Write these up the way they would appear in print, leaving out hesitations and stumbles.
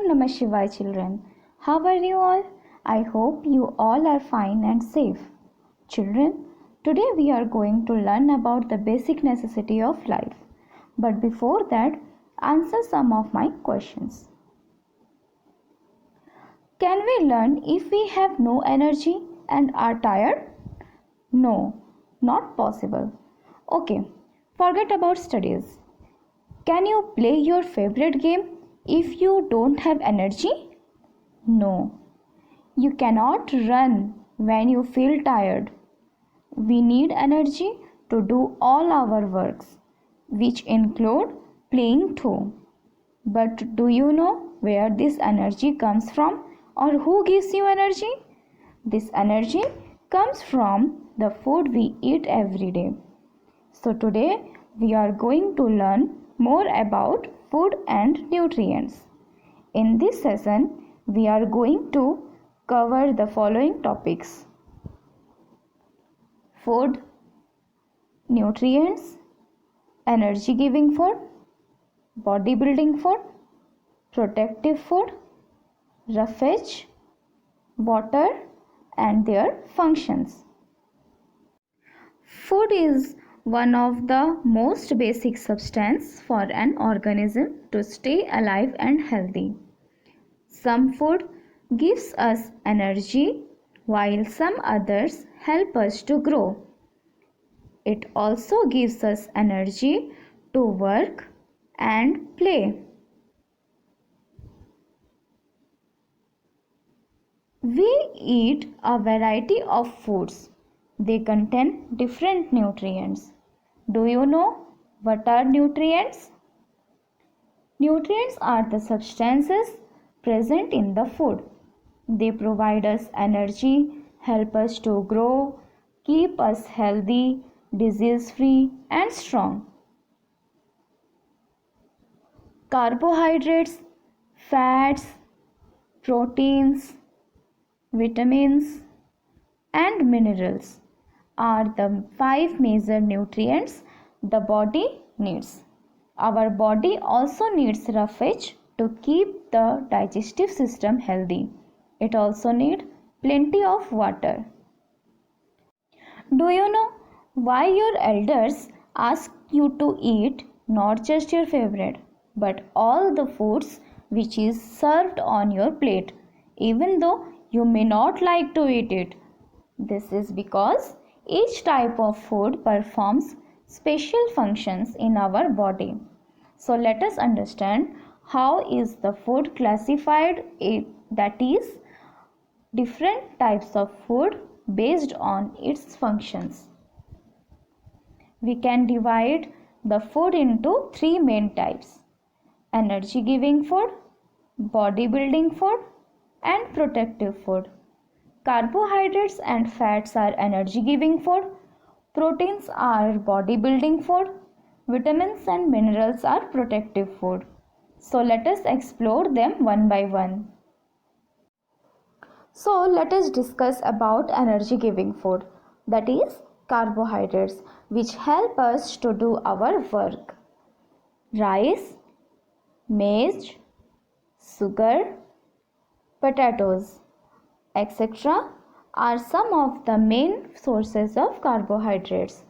Namah Shivaya children. How are you all? I hope you all are fine and safe. Children, today we are going to learn about the basic necessity of life. But before that, answer some of my questions. Can we learn if we have no energy and are tired? No, not possible. Okay, forget about studies. Can you play your favorite game if you don't have energy? No. You cannot run when you feel tired. We need energy to do all our works, which include playing too. But do you know where this energy comes from or who gives you energy? This energy comes from the food we eat every day. So today we are going to learn more about food and nutrients. In this session, we are going to cover the following topics: food, nutrients, energy giving food, bodybuilding food, protective food, roughage, water and their functions. Food is one of the most basic substance for an organism to stay alive and healthy. Some food gives us energy while some others help us to grow. It also gives us energy to work and play. We eat a variety of foods. They contain different nutrients. Do you know what are nutrients? Nutrients are the substances present in the food. They provide us energy, help us to grow, keep us healthy, disease-free and strong. Carbohydrates, fats, proteins, vitamins and minerals are the 5 major nutrients the body needs. Our body also needs roughage to keep the digestive system healthy. It also needs plenty of water. Do you know why your elders ask you to eat not just your favorite but all the foods which is served on your plate, even though you may not like to eat it? This is because each type of food performs special functions in our body. So let us understand how is the food classified, that is different types of food based on its functions. We can divide the food into 3 main types: energy giving food, bodybuilding food and protective food. Carbohydrates and fats are energy giving food, proteins are bodybuilding food, vitamins and minerals are protective food. So let us explore them one by one. So let us discuss about energy giving food, that is carbohydrates, which help us to do our work. Rice, maize, sugar, potatoes, etc. are some of the main sources of carbohydrates.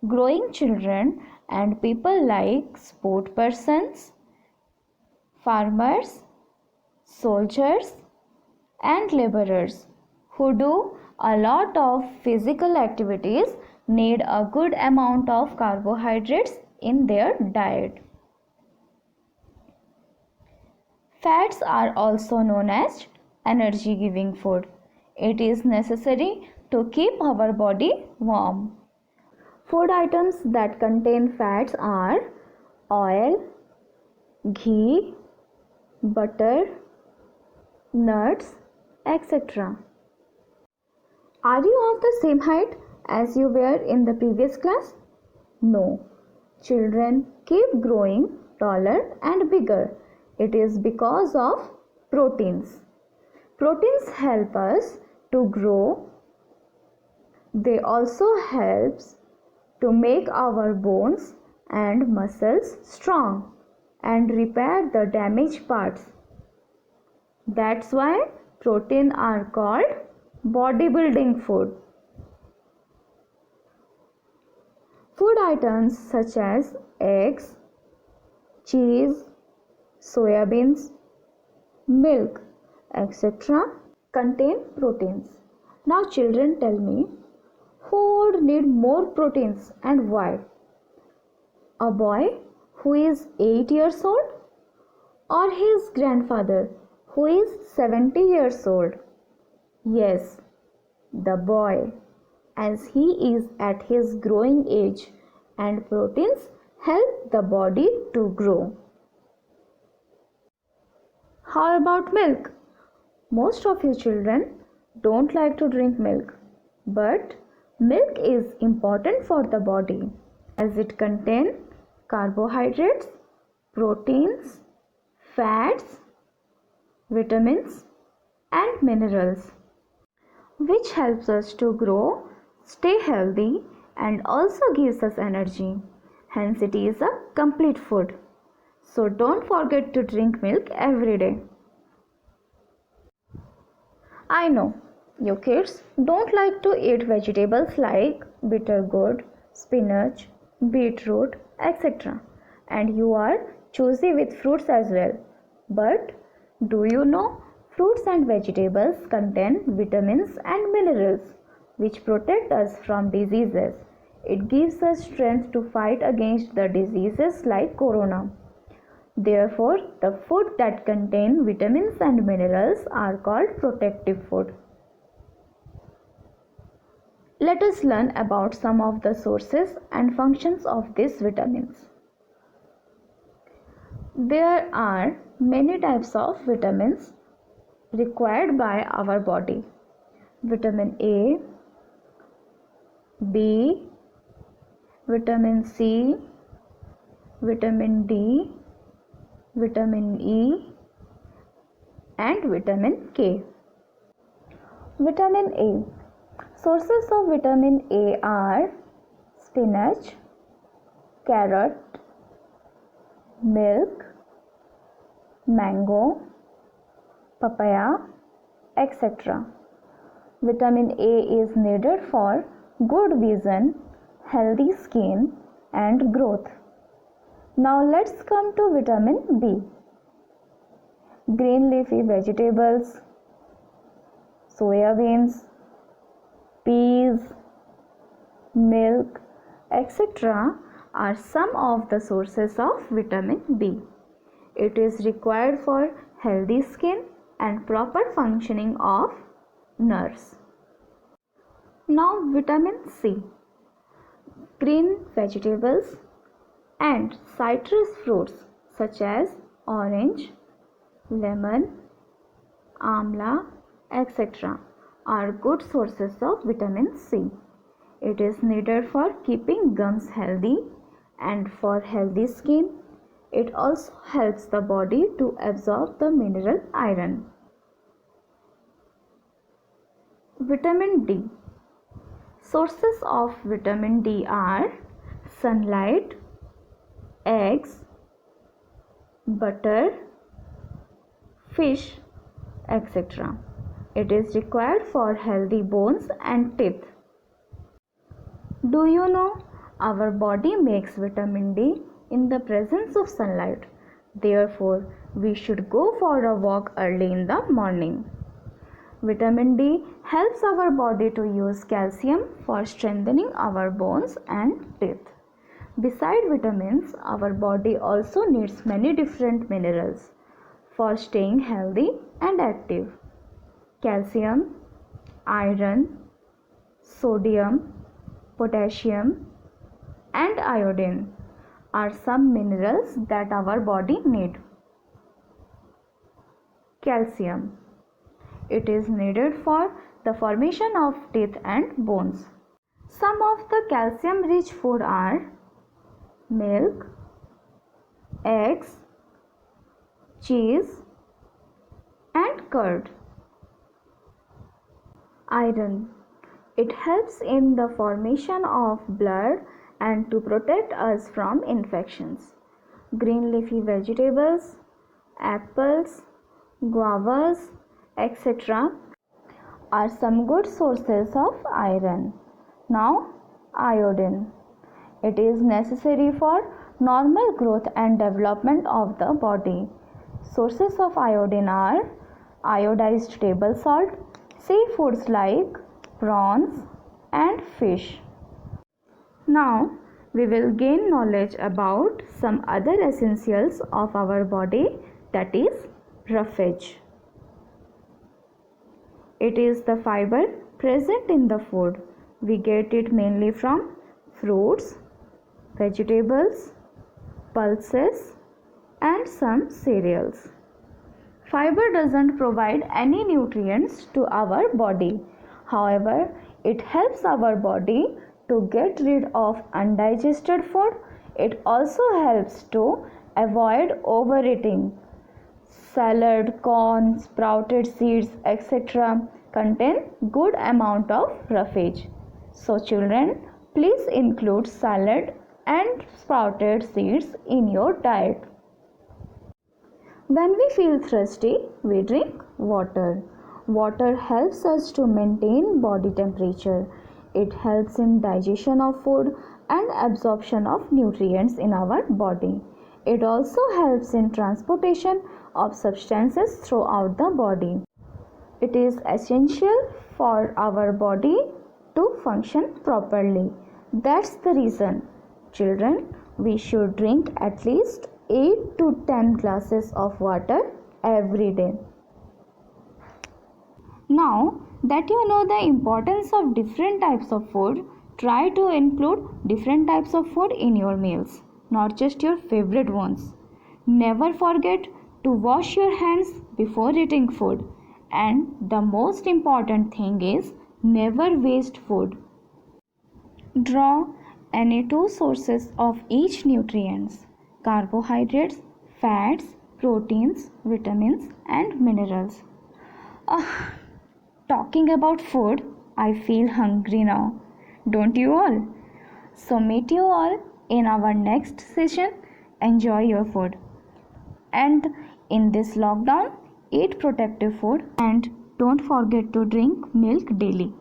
Growing children and people like sport persons, farmers, soldiers and laborers who do a lot of physical activities need a good amount of carbohydrates in their diet. Fats are also known as energy giving food. It is necessary to keep our body warm. Food items that contain fats are oil, ghee, butter, nuts, etc. Are you of the same height as you were in the previous class? No. Children keep growing taller and bigger. It is because of proteins. Proteins help us to grow. They also help to make our bones and muscles strong and repair the damaged parts. That's why protein are called bodybuilding food. Food items such as eggs, cheese, soya beans, milk, etc. contain proteins. Now children, tell me, who would need more proteins and why? A boy who is 8 years old or his grandfather who is 70 years old? Yes, the boy, as he is at his growing age and proteins help the body to grow. How about milk? Most of you children don't like to drink milk, but milk is important for the body as it contains carbohydrates, proteins, fats, vitamins and minerals, which helps us to grow, stay healthy and also gives us energy. Hence it is a complete food. So don't forget to drink milk every day. I know you kids don't like to eat vegetables like bitter gourd, spinach, beetroot, etc. And you are choosy with fruits as well. But do you know fruits and vegetables contain vitamins and minerals which protect us from diseases. It gives us strength to fight against the diseases like corona. Therefore, the food that contain vitamins and minerals are called protective food. Let us learn about some of the sources and functions of these vitamins. There are many types of vitamins required by our body. Vitamin A, B, vitamin C, vitamin D, vitamin E and vitamin K. Vitamin A. Sources of vitamin A are spinach, carrot, milk, mango, papaya, etc. Vitamin A is needed for good vision, healthy skin and growth. Now let's come to vitamin B. Green leafy vegetables, soya beans, peas, milk, etc. are some of the sources of vitamin B. It is required for healthy skin and proper functioning of nerves. Now vitamin C. Green vegetables and citrus fruits such as orange, lemon, amla, etc. are good sources of vitamin C. It is needed for keeping gums healthy and for healthy skin. It also helps the body to absorb the mineral iron. Vitamin D. Sources of vitamin D are sunlight, eggs, butter, fish, etc. It is required for healthy bones and teeth. Do you know our body makes vitamin D in the presence of sunlight? Therefore, we should go for a walk early in the morning. Vitamin D helps our body to use calcium for strengthening our bones and teeth. Besides vitamins, our body also needs many different minerals for staying healthy and active. Calcium, iron, sodium, potassium and iodine are some minerals that our body needs. Calcium. It is needed for the formation of teeth and bones. Some of the calcium rich food are milk, eggs, cheese and curd. Iron. It helps in the formation of blood and to protect us from infections. Green leafy vegetables, apples, guavas, etc. are some good sources of iron. Now, iodine. It is necessary for normal growth and development of the body. Sources of iodine are iodized table salt, seafoods like prawns and fish. Now, we will gain knowledge about some other essentials of our body, that is roughage. It is the fiber present in the food. We get it mainly from fruits, vegetables, pulses, and some cereals. Fiber doesn't provide any nutrients to our body. However, it helps our body to get rid of undigested food. It also helps to avoid overeating. Salad, corn, sprouted seeds, etc. contain good amount of roughage. So children, please include salad and sprouted seeds in your diet. When we feel thirsty, we drink water. Water helps us to maintain body temperature. It helps in digestion of food and absorption of nutrients in our body. It also helps in transportation of substances throughout the body. It is essential for our body to function properly. That's the reason, children, we should drink at least 8 to 10 glasses of water every day. Now that you know the importance of different types of food, try to include different types of food in your meals, not just your favorite ones. Never forget to wash your hands before eating food. And the most important thing is never waste food. Draw any two sources of each nutrients: carbohydrates, fats, proteins, vitamins and minerals. Talking about food, I feel hungry now. Don't you all? So meet you all in our next session. Enjoy your food. And in this lockdown, eat protective food and don't forget to drink milk daily.